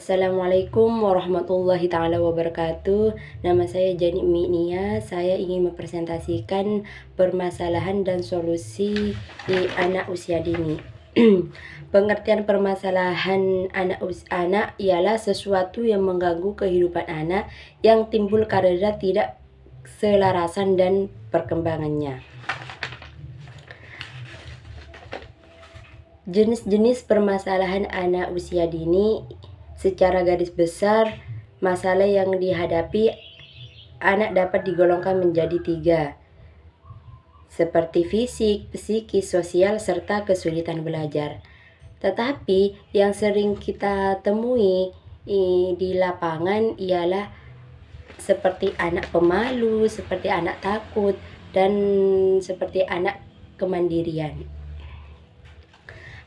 Assalamualaikum warahmatullahi taala wabarakatuh. Nama saya Jani Minia. Saya ingin mempresentasikan permasalahan dan solusi di anak usia dini. Pengertian permasalahan anak ialah sesuatu yang mengganggu kehidupan anak yang timbul karena tidak selarasan dan perkembangannya. Jenis-jenis permasalahan anak usia dini secara garis besar, masalah yang dihadapi anak dapat digolongkan menjadi 3, seperti fisik, psikis, sosial, serta kesulitan belajar. Tetapi yang sering kita temui di lapangan ialah seperti anak pemalu, seperti anak takut, dan seperti anak kemandirian.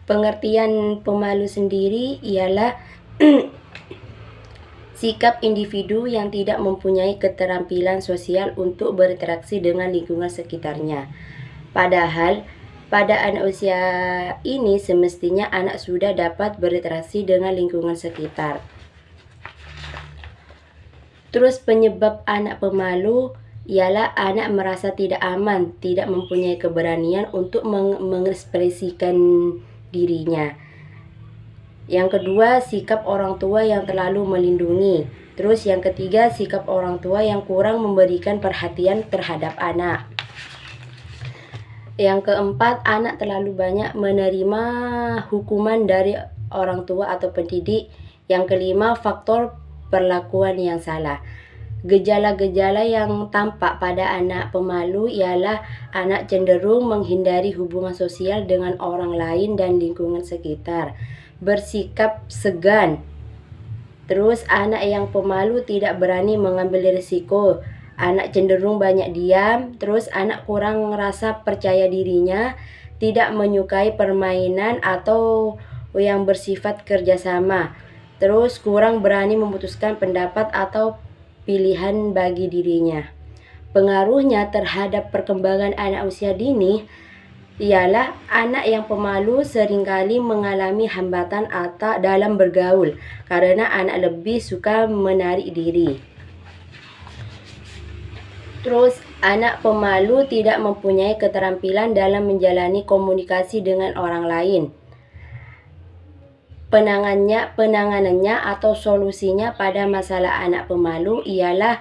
Pengertian pemalu sendiri ialah sikap individu yang tidak mempunyai keterampilan sosial untuk berinteraksi dengan lingkungan sekitarnya. Padahal pada anak usia ini semestinya anak sudah dapat berinteraksi dengan lingkungan sekitar. Terus penyebab anak pemalu ialah anak merasa tidak aman, tidak mempunyai keberanian untuk mengekspresikan dirinya. Yang kedua, sikap orang tua yang terlalu melindungi. Terus yang ketiga, sikap orang tua yang kurang memberikan perhatian terhadap anak. Yang keempat, anak terlalu banyak menerima hukuman dari orang tua atau pendidik. Yang kelima, faktor perlakuan yang salah. Gejala-gejala yang tampak pada anak pemalu ialah anak cenderung menghindari hubungan sosial dengan orang lain dan lingkungan sekitar, bersikap segan. Terus anak yang pemalu tidak berani mengambil risiko, anak cenderung banyak diam. Terus anak kurang merasa percaya dirinya, tidak menyukai permainan atau yang bersifat kerjasama. Terus kurang berani memutuskan pendapat atau pilihan bagi dirinya. Pengaruhnya terhadap perkembangan anak usia dini ialah anak yang pemalu seringkali mengalami hambatan atau dalam bergaul karena anak lebih suka menarik diri. Terus anak pemalu tidak mempunyai keterampilan dalam menjalani komunikasi dengan orang lain. Penanganannya atau solusinya pada masalah anak pemalu ialah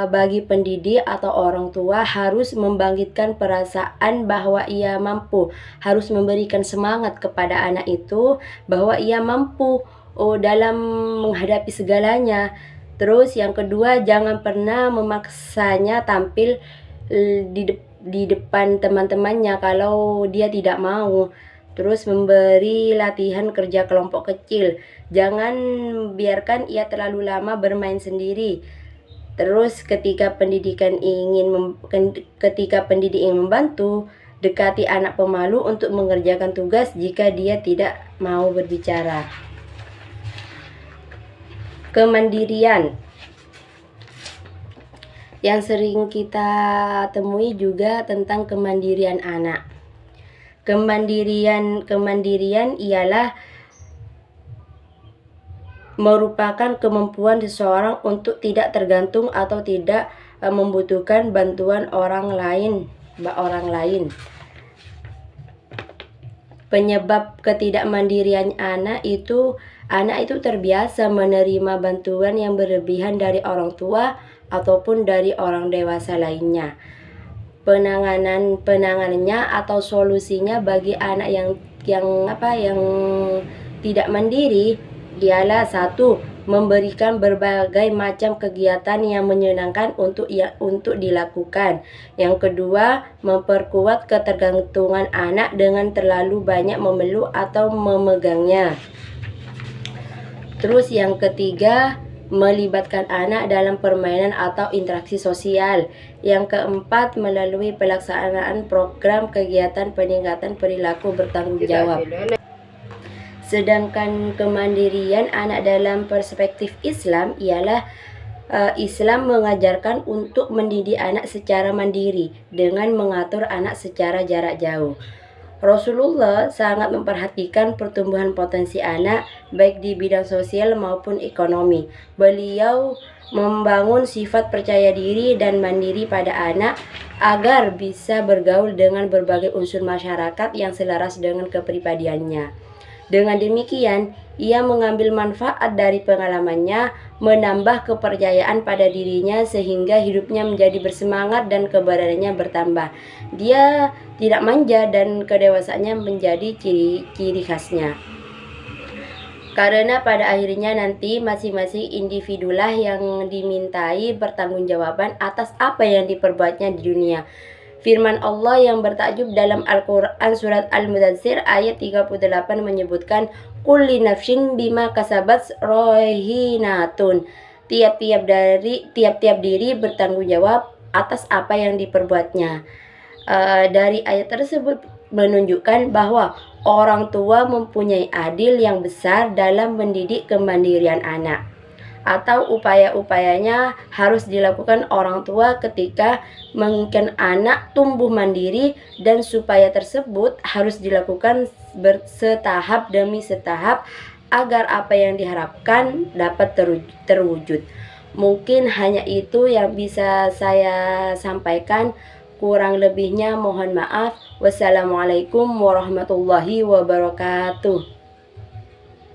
bagi pendidik atau orang tua harus membangkitkan perasaan bahwa ia mampu, harus memberikan semangat kepada anak itu bahwa ia mampu dalam menghadapi segalanya. Terus yang kedua, jangan pernah memaksanya tampil di depan teman-temannya kalau dia tidak mau. Terus memberi latihan kerja kelompok kecil. Jangan biarkan ia terlalu lama bermain sendiri. Terus ketika pendidik ingin membantu, dekati anak pemalu untuk mengerjakan tugas jika dia tidak mau berbicara. Kemandirian yang sering kita temui juga tentang kemandirian anak. Kemandirian ialah merupakan kemampuan seseorang untuk tidak tergantung atau tidak membutuhkan bantuan orang lain. Penyebab ketidakmandirian anak itu terbiasa menerima bantuan yang berlebihan dari orang tua ataupun dari orang dewasa lainnya. Penanganannya atau solusinya bagi anak yang tidak mandiri ialah 1. Memberikan berbagai macam kegiatan yang menyenangkan untuk dilakukan. Yang kedua, memperkuat ketergantungan anak dengan terlalu banyak memeluk atau memegangnya. Terus yang ketiga, melibatkan anak dalam permainan atau interaksi sosial. Yang keempat, melalui pelaksanaan program kegiatan peningkatan perilaku bertanggung jawab. Sedangkan kemandirian anak dalam perspektif Islam ialah Islam mengajarkan untuk mendidik anak secara mandiri dengan mengatur anak secara jarak jauh. Rasulullah sangat memperhatikan pertumbuhan potensi anak baik di bidang sosial maupun ekonomi. Beliau membangun sifat percaya diri dan mandiri pada anak agar bisa bergaul dengan berbagai unsur masyarakat yang selaras dengan kepribadiannya. Dengan demikian, ia mengambil manfaat dari pengalamannya, menambah kepercayaan pada dirinya sehingga hidupnya menjadi bersemangat dan keberaniannya bertambah. Dia tidak manja dan kedewasaannya menjadi ciri khasnya. Karena pada akhirnya nanti masing-masing individulah yang dimintai pertanggungjawaban atas apa yang diperbuatnya di dunia. Firman Allah yang bertakjub dalam Al-Quran surat Al-Mudaththir ayat 38 menyebutkan kulli nafsin bima kasabat rohinatun. Tiap-tiap diri bertanggung jawab atas apa yang diperbuatnya. Dari ayat tersebut menunjukkan bahwa orang tua mempunyai andil yang besar dalam mendidik kemandirian anak, atau upaya-upayanya harus dilakukan orang tua ketika menginginkan anak tumbuh mandiri, dan supaya tersebut harus dilakukan bersetahap demi setahap agar apa yang diharapkan dapat terwujud. Mungkin hanya itu yang bisa saya sampaikan, kurang lebihnya mohon maaf. Wassalamualaikum warahmatullahi wabarakatuh.